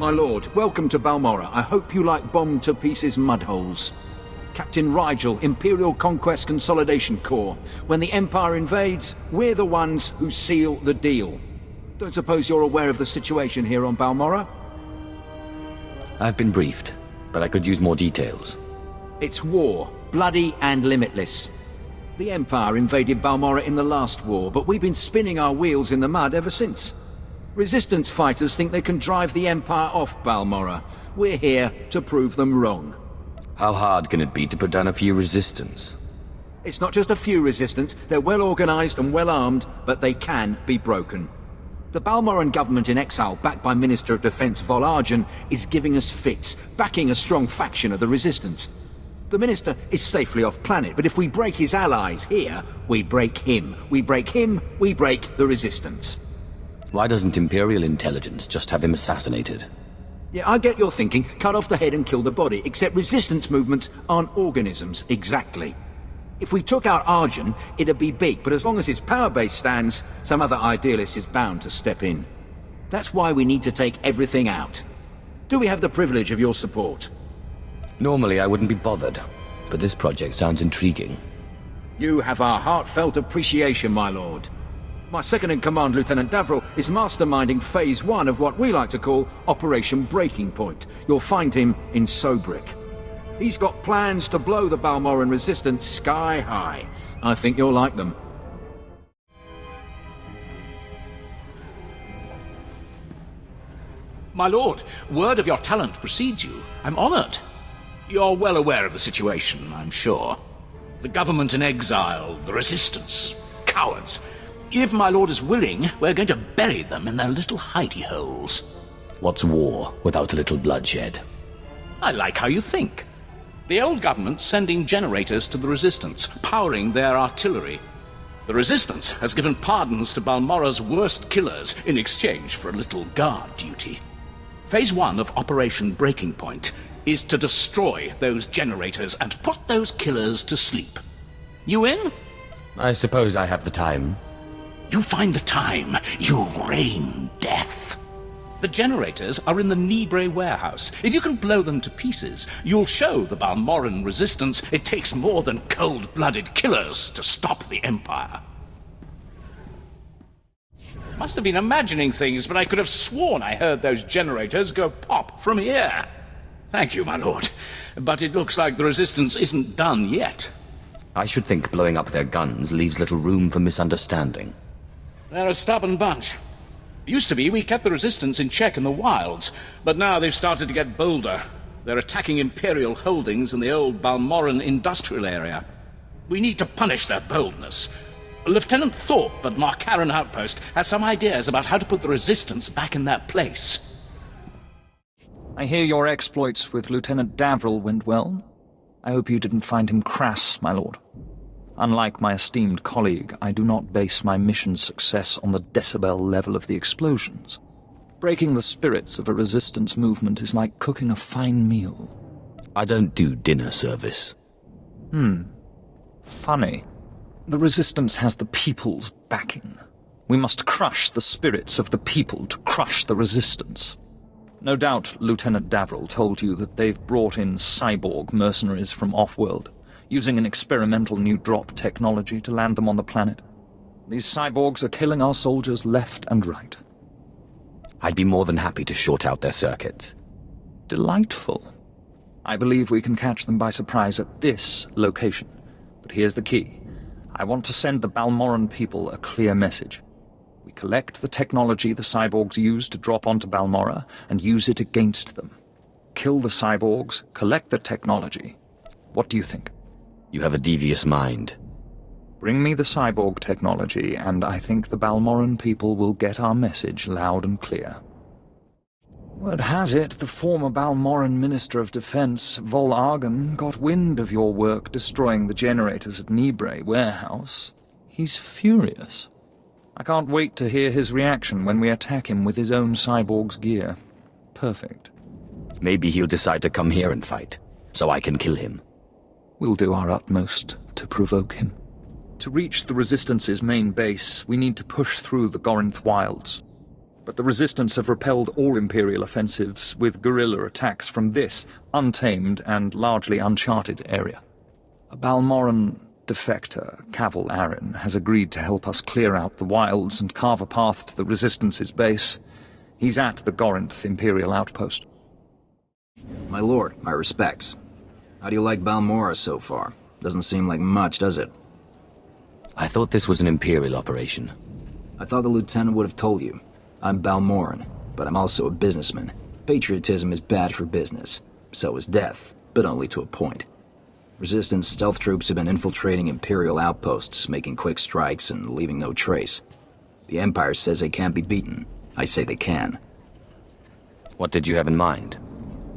My lord, welcome to Balmorra. I hope you like bombed-to-pieces mudholes. Captain Rigel, Imperial Conquest Consolidation Corps. When the Empire invades, we're the ones who seal the deal. Don't suppose you're aware of the situation here on Balmorra? I've been briefed, but I could use more details. It's war, bloody and limitless. The Empire invaded Balmorra in the last war, but we've been spinning our wheels in the mud ever since. Resistance fighters think they can drive the Empire off Balmorra. We're here to prove them wrong. How hard can it be to put down a few resistance? It's not just a few resistance. They're well organized and well armed, but they can be broken. The Balmorran government in exile, backed by Minister of Defense Vol'Argen, is giving us fits, backing a strong faction of the resistance. The Minister is safely off planet, but if we break his allies here, we break him. We break him, we break the resistance. Why doesn't Imperial intelligence just have him assassinated? Yeah, I get your thinking. Cut off the head and kill the body, except resistance movements aren't organisms, exactly. If we took out Argen, it'd be big, but as long as his power base stands, some other idealist is bound to step in. That's why we need to take everything out. Do we have the privilege of your support? Normally I wouldn't be bothered, but this project sounds intriguing. You have our heartfelt appreciation, my lord. My second-in-command, Lieutenant Davril, is masterminding Phase 1 of what we like to call Operation Breaking Point. You'll find him in Sobrik. He's got plans to blow the Balmorran resistance sky high. I think you'll like them. My lord, word of your talent precedes you. I'm honored. You're well aware of the situation, I'm sure. The government in exile, the resistance, cowards. If my lord is willing, we're going to bury them in their little hidey holes. What's war without a little bloodshed? I like how you think. The old government's sending generators to the resistance, powering their artillery. The resistance has given pardons to Balmorra's worst killers in exchange for a little guard duty. Phase 1 of Operation Breaking Point is to destroy those generators and put those killers to sleep. You in? I suppose I have the time. You find the time. You rain death. The generators are in the Nibre warehouse. If you can blow them to pieces, you'll show the Balmorran resistance it takes more than cold-blooded killers to stop the Empire. Must have been imagining things, but I could have sworn I heard those generators go pop from here. Thank you, my lord. But it looks like the resistance isn't done yet. I should think blowing up their guns leaves little room for misunderstanding. They're a stubborn bunch. Used to be we kept the resistance in check in the wilds, but now they've started to get bolder. They're attacking Imperial holdings in the old Balmorran industrial area. We need to punish their boldness. Lieutenant Thorpe at Marcaran Outpost has some ideas about how to put the resistance back in their place. I hear your exploits with Lieutenant Davril went well. I hope you didn't find him crass, my lord. Unlike my esteemed colleague, I do not base my mission's success on the decibel level of the explosions. Breaking the spirits of a resistance movement is like cooking a fine meal. I don't do dinner service. Funny. The resistance has the people's backing. We must crush the spirits of the people to crush the resistance. No doubt Lieutenant Davril told you that they've brought in cyborg mercenaries from off-world, using an experimental new drop technology to land them on the planet. These cyborgs are killing our soldiers left and right. I'd be more than happy to short out their circuits. Delightful. I believe we can catch them by surprise at this location. But here's the key. I want to send the Balmorran people a clear message. We collect the technology the cyborgs use to drop onto Balmorra and use it against them. Kill the cyborgs, collect the technology. What do you think? You have a devious mind. Bring me the cyborg technology, and I think the Balmorran people will get our message loud and clear. Word has it, the former Balmorran Minister of Defense, Vol'Argen, got wind of your work destroying the generators at Nibre warehouse. He's furious. I can't wait to hear his reaction when we attack him with his own cyborg's gear. Perfect. Maybe he'll decide to come here and fight, so I can kill him. We'll do our utmost to provoke him. To reach the Resistance's main base, we need to push through the Gorinth wilds. but the Resistance have repelled all Imperial offensives with guerrilla attacks from this untamed and largely uncharted area. A Balmorran defector, Cavil Arin, has agreed to help us clear out the wilds and carve a path to the Resistance's base. He's at the Gorinth Imperial outpost. My lord, my respects. How do you like Balmorra so far? Doesn't seem like much, does it? I thought this was an Imperial operation. I thought the lieutenant would have told you. I'm Balmorran, but I'm also a businessman. Patriotism is bad for business. So is death, but only to a point. Resistance stealth troops have been infiltrating Imperial outposts, making quick strikes and leaving no trace. The Empire says they can't be beaten. I say they can. What did you have in mind?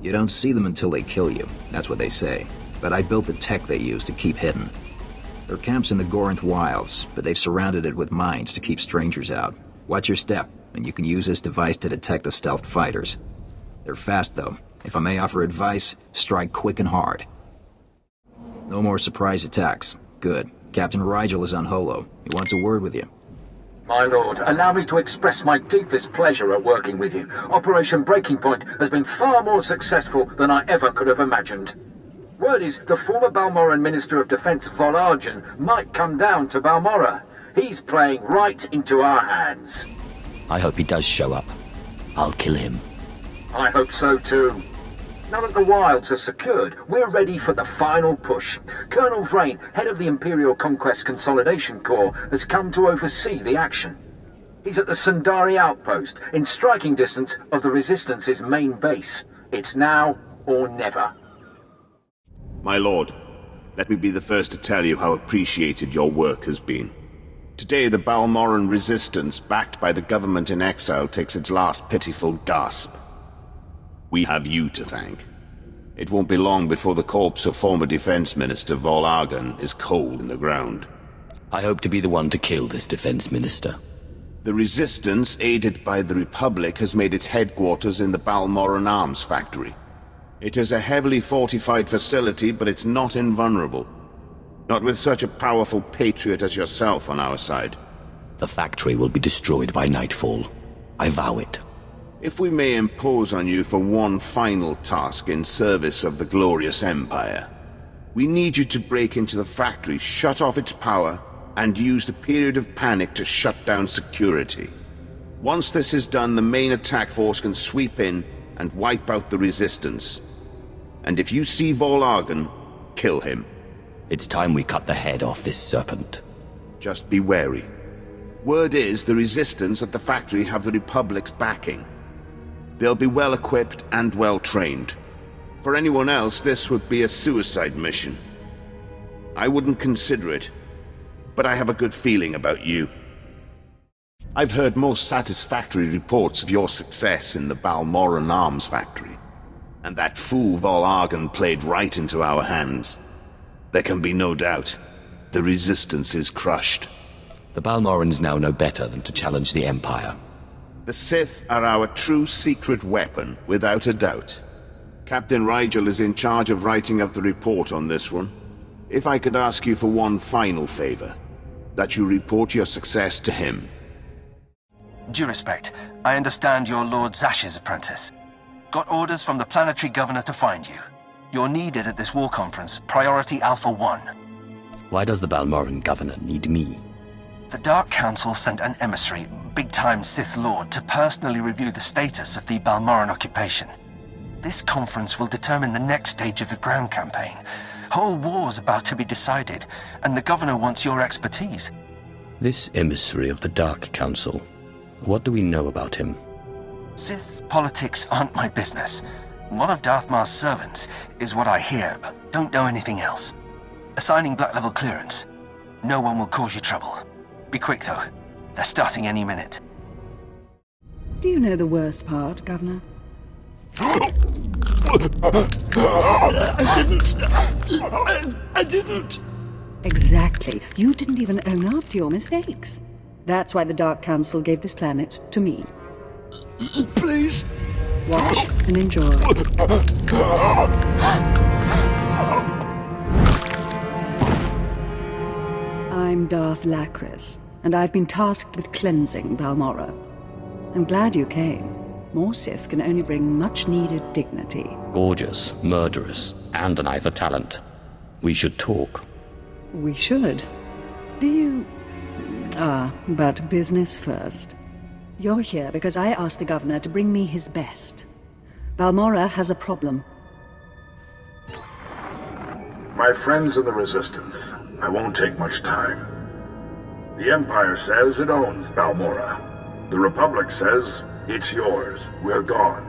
You don't see them until they kill you. That's what they say. But I built the tech they use to keep hidden. Their camp's in the Gorinth wilds, but they've surrounded it with mines to keep strangers out. Watch your step, and you can use this device to detect the stealth fighters. They're fast, though. If I may offer advice, strike quick and hard. No more surprise attacks. Good. Captain Rigel is on Holo. He wants a word with you. My lord, allow me to express my deepest pleasure at working with you. Operation Breaking Point has been far more successful than I ever could have imagined. Word is the former Balmorran Minister of Defense Vol'arjan might come down to Balmorra. He's playing right into our hands. I hope he does show up. I'll kill him. I hope so too. Now that the wilds are secured, we're ready for the final push. Colonel Vrain, head of the Imperial Conquest Consolidation Corps, has come to oversee the action. He's at the Sundari outpost, in striking distance of the Resistance's main base. It's now or never. My lord, let me be the first to tell you how appreciated your work has been. Today the Balmorran Resistance, backed by the government in exile, takes its last pitiful gasp. We have you to thank. It won't be long before the corpse of former Defense Minister Vol'arjan is cold in the ground. I hope to be the one to kill this Defense Minister. The Resistance, aided by the Republic, has made its headquarters in the Balmorran Arms Factory. It is a heavily fortified facility, but it's not invulnerable. Not with such a powerful patriot as yourself on our side. The factory will be destroyed by nightfall. I vow it. If we may impose on you for one final task in service of the glorious Empire, we need you to break into the factory, shut off its power, and use the period of panic to shut down security. Once this is done, the main attack force can sweep in and wipe out the Resistance. And if you see Vol'arjan, kill him. It's time we cut the head off this serpent. Just be wary. Word is the Resistance at the factory have the Republic's backing. They'll be well equipped and well trained. For anyone else, this would be a suicide mission. I wouldn't consider it, but I have a good feeling about you. I've heard most satisfactory reports of your success in the Balmorran Arms Factory, and that fool Vol'arjan played right into our hands. There can be no doubt. The Resistance is crushed. The Balmorrans now know better than to challenge the Empire. The Sith are our true secret weapon, without a doubt. Captain Rigel is in charge of writing up the report on this one. If I could ask you for one final favor, that you report your success to him. Due respect, I understand you're Lord Zash's apprentice. Got orders from the Planetary governor to find you. You're needed at this war conference, Priority Alpha 1. Why does the Balmorran governor need me? The Dark Council sent an emissary, big-time Sith Lord, to personally review the status of the Balmorran occupation. This conference will determine the next stage of the ground campaign. Whole war's about to be decided, and the governor wants your expertise. This emissary of the Dark Council, what do we know about him? Sith politics aren't my business. One of Darth Mar's servants is what I hear, but don't know anything else. Assigning black-level clearance. No one will cause you trouble. Be quick, though. They're starting any minute. Do you know the worst part, Governor? I didn't. Exactly. You didn't even own up to your mistakes. That's why the Dark Council gave this planet to me. Please. Watch and enjoy. I'm Darth Lacris, and I've been tasked with cleansing Balmorra. I'm glad you came. More Sith can only bring much-needed dignity. Gorgeous, murderous, and an eye for talent. We should talk. We should. Do you... but business first. You're here because I asked the governor to bring me his best. Balmorra has a problem. My friends in the Resistance, I won't take much time. The Empire says it owns Balmorra. The Republic says it's yours. We're gone.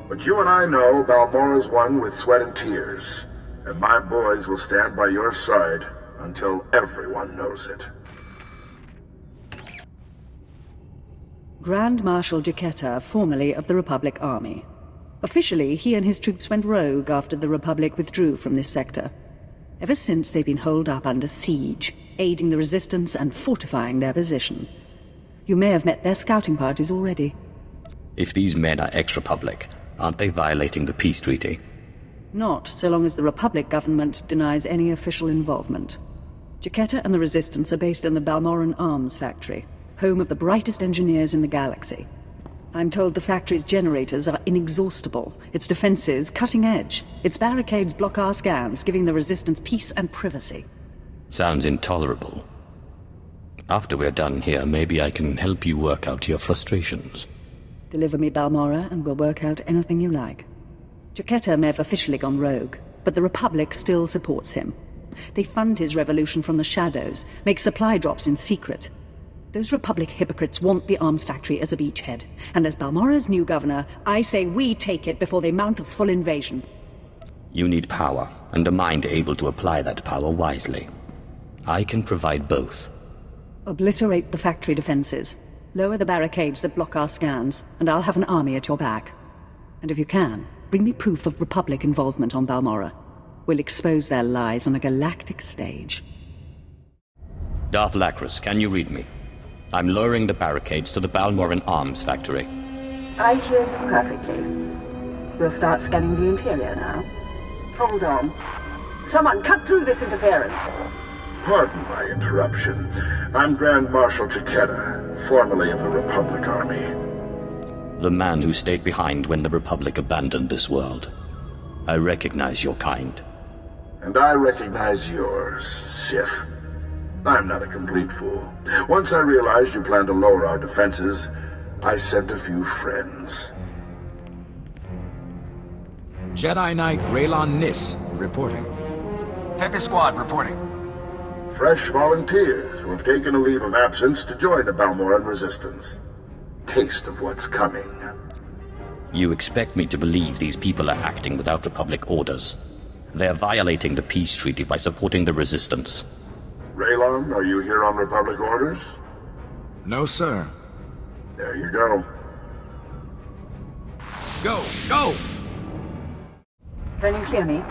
But you and I know Balmorra's won with sweat and tears, and my boys will stand by your side until everyone knows it. Grand Marshal Jaquetta, formerly of the Republic Army. Officially, he and his troops went rogue after the Republic withdrew from this sector. Ever since, they've been holed up under siege, aiding the Resistance and fortifying their position. You may have met their scouting parties already. If these men are ex-Republic, aren't they violating the peace treaty? Not so long as the Republic government denies any official involvement. Jaquetta and the Resistance are based in the Balmorran Arms Factory, home of the brightest engineers in the galaxy. I'm told the factory's generators are inexhaustible, its defenses cutting edge, its barricades block our scans, giving the Resistance peace and privacy. Sounds intolerable. After we're done here, maybe I can help you work out your frustrations. Deliver me Balmorra, and we'll work out anything you like. Jaquetta may have officially gone rogue, but the Republic still supports him. They fund his revolution from the shadows, make supply drops in secret. Those Republic hypocrites want the arms factory as a beachhead, and as Balmorra's new governor, I say we take it before they mount a full invasion. You need power, and a mind able to apply that power wisely. I can provide both. Obliterate the factory defenses. Lower the barricades that block our scans, and I'll have an army at your back. And if you can, bring me proof of Republic involvement on Balmorra. We'll expose their lies on a galactic stage. Darth Lacris, can you read me? I'm lowering the barricades to the Balmorran Arms Factory. I hear you perfectly. We'll start scanning the interior now. Hold on. Someone cut through this interference. Pardon my interruption. I'm Grand Marshal Jaquetta, formerly of the Republic Army. The man who stayed behind when the Republic abandoned this world. I recognize your kind. And I recognize yours, Sith. I'm not a complete fool. Once I realized you planned to lower our defenses, I sent a few friends. Jedi Knight Raylon Nis, reporting. Tempest Squad, reporting. Fresh volunteers who have taken a leave of absence to join the Balmorran Resistance. Taste of what's coming. You expect me to believe these people are acting without Republic orders. They're violating the peace treaty by supporting the Resistance. Raylon, are you here on Republic orders? No, sir. There you go. Go! Go! Can you hear me?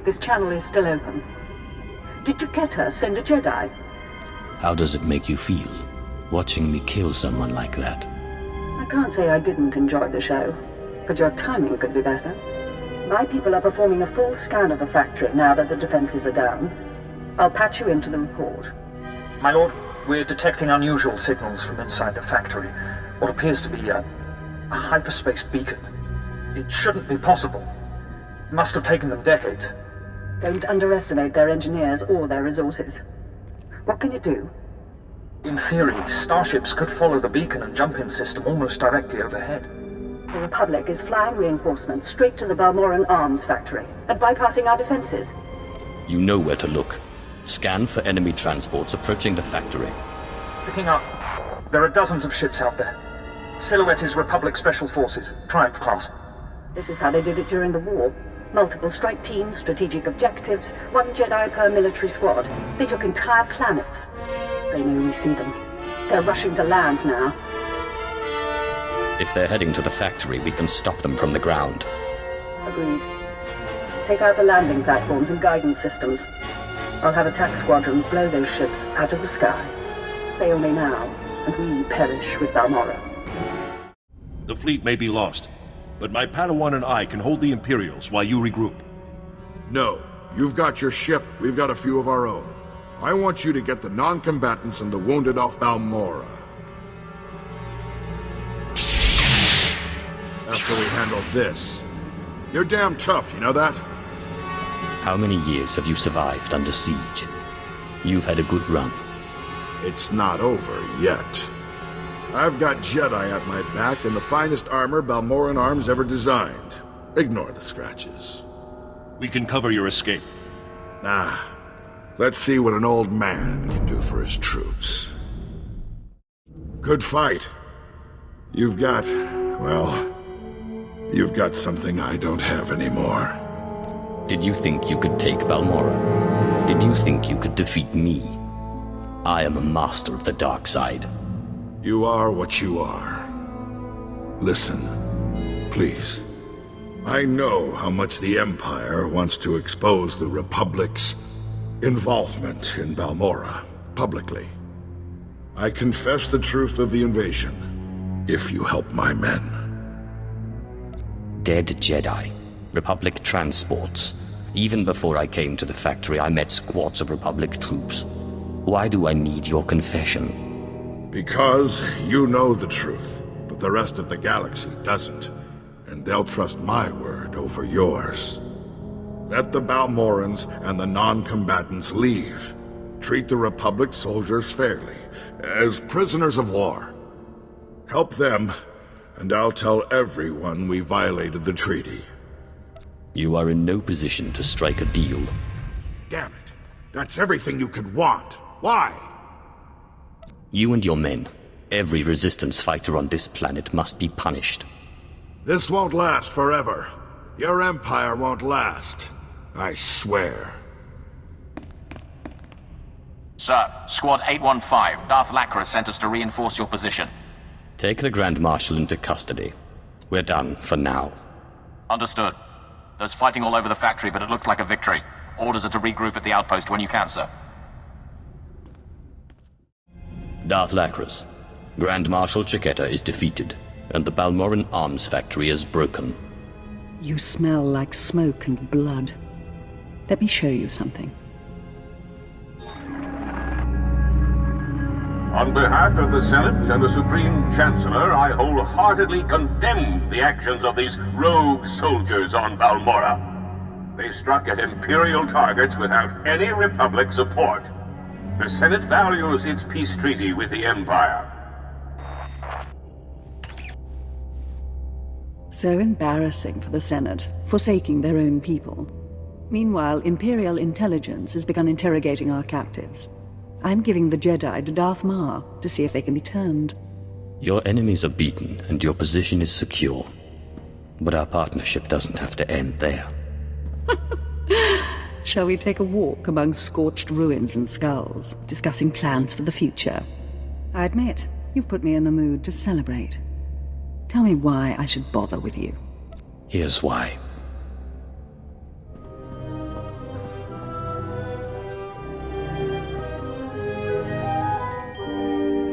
This channel is still open. Did Jaquetta send a Jedi? How does it make you feel, watching me kill someone like that? I can't say I didn't enjoy the show, but your timing could be better. My people are performing a full scan of the factory now that the defenses are down. I'll patch you into the report. My lord, we're detecting unusual signals from inside the factory. What appears to be a hyperspace beacon. It shouldn't be possible. It must have taken them decades. Don't underestimate their engineers or their resources. What can you do? In theory, starships could follow the beacon and jump-in system almost directly overhead. The Republic is flying reinforcements straight to the Balmorran Arms Factory and bypassing our defenses. You know where to look. Scan for enemy transports approaching the factory. Picking up. There are dozens of ships out there. Silhouette is Republic Special Forces, Triumph class. This is how they did it during the war. Multiple strike teams, strategic objectives, one Jedi per military squad. They took entire planets. They know we see them. They're rushing to land now. If they're heading to the factory, we can stop them from the ground. Agreed. Take out the landing platforms and guidance systems. I'll have attack squadrons blow those ships out of the sky. Fail me now, and we perish with Balmorra. The fleet may be lost, but my Padawan and I can hold the Imperials while you regroup. No, you've got your ship, we've got a few of our own. I want you to get the non-combatants and the wounded off Balmorra. after we handle this. You're damn tough, you know that? How many years have you survived under siege? You've had a good run. It's not over yet. I've got Jedi at my back and the finest armor Balmorran arms ever designed. Ignore the scratches. We can cover your escape. Let's see what an old man can do for his troops. Good fight. You've got something I don't have anymore. Did you think you could take Balmorra? Did you think you could defeat me? I am a master of the dark side. You are what you are. Listen, please. I know how much the Empire wants to expose the Republic's involvement in Balmorra publicly. I confess the truth of the invasion, if you help my men. Dead Jedi. Republic transports. Even before I came to the factory, I met squads of Republic troops. Why do I need your confession? Because you know the truth, but the rest of the galaxy doesn't. And they'll trust my word over yours. Let the Balmorrans and the non-combatants leave. Treat the Republic soldiers fairly, as prisoners of war. Help them, and I'll tell everyone we violated the treaty. You are in no position to strike a deal. Damn it. That's everything you could want. Why? You and your men, every resistance fighter on this planet must be punished. This won't last forever. Your empire won't last. I swear. Sir, Squad 815, Darth Lacra sent us to reinforce your position. Take the Grand Marshal into custody. We're done for now. Understood. There's fighting all over the factory, but it looks like a victory. Orders are to regroup at the outpost when you can, sir. Darth Lacras, Grand Marshal Chiquetta is defeated, and the Balmorran arms factory is broken. You smell like smoke and blood. Let me show you something. On behalf of the Senate and the Supreme Chancellor, I wholeheartedly condemn the actions of these rogue soldiers on Balmorra. They struck at imperial targets without any Republic support. The Senate values its peace treaty with the Empire. So embarrassing for the Senate, forsaking their own people. Meanwhile, Imperial intelligence has begun interrogating our captives. I'm giving the Jedi to Darth Maul to see if they can be turned. Your enemies are beaten, and your position is secure. But our partnership doesn't have to end there. Shall we take a walk among scorched ruins and skulls, discussing plans for the future? I admit, you've put me in the mood to celebrate. Tell me why I should bother with you. Here's why.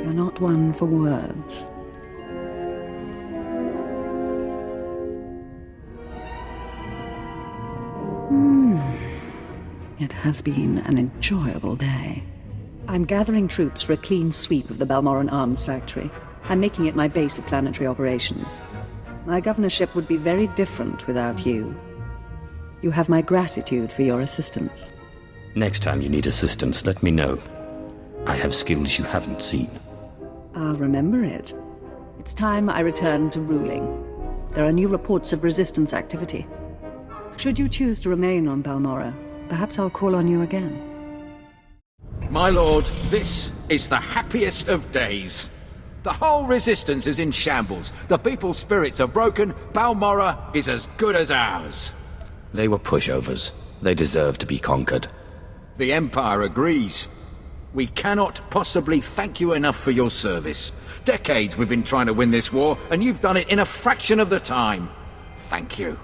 You're not one for words. It has been an enjoyable day. I'm gathering troops for a clean sweep of the Balmorran arms factory. I'm making it my base of planetary operations. My governorship would be very different without you. You have my gratitude for your assistance. Next time you need assistance, let me know. I have skills you haven't seen. I'll remember it. It's time I return to ruling. There are new reports of resistance activity. Should you choose to remain on Balmorra, perhaps I'll call on you again. My lord, this is the happiest of days. The whole resistance is in shambles. The people's spirits are broken. Balmorra is as good as ours. They were pushovers. They deserve to be conquered. The Empire agrees. We cannot possibly thank you enough for your service. Decades we've been trying to win this war, and you've done it in a fraction of the time. Thank you.